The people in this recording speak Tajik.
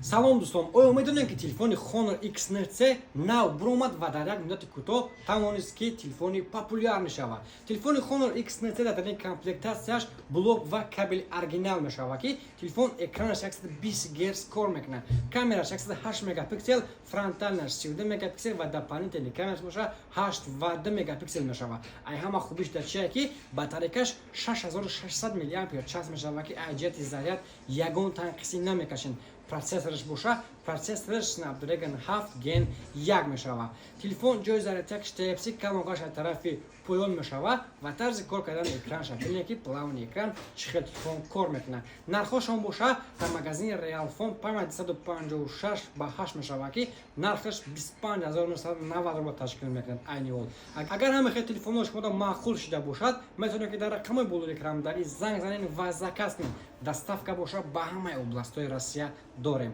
Салом дӯстон, оё медонед ки телефони Honor X9C нав буромад ва дар як муддати кӯтоҳ тавонист ки телефони популяр мешавад. Телефони Honor X9C дар дарини комплектатсияш блок ва кабели оригинал мешавад ки телефон экранаш 120 Гц кор мекунад. Камераш 108 мегапиксел, фронталнаш 32 мегапиксел ва дополнительный камераш боша 82 мегапиксел мешавад. Ай ҳама хубиш дар чие ки батарейкаш 6600 мАч мешавад ки аз ҷиҳати заряд ягон танқисӣ намекашин. Процессораш боша процессораш Snapdragon 7 Gen 1 мешавад. Телефон ҷои зарядиякаш Type-C калонгаш аз тарафи поён мешавад ва тарзи кор кардани экранаш бинед ки плавни экран чӣ хел телефон кор мекунад. Нархошон боша дар магазини Realphone 5256/8 мешавад ки нархаш 25990 рубл ташкил мекунад айни ҳол. Агар ҳама хел телефонҳо шуморо маъқул шуда бошад, метавонед ки дар рақамҳои болои экрандарӣ занг занед ва заказ кунед. Доставка боша ба ҳамаи областҳои Россия дорем.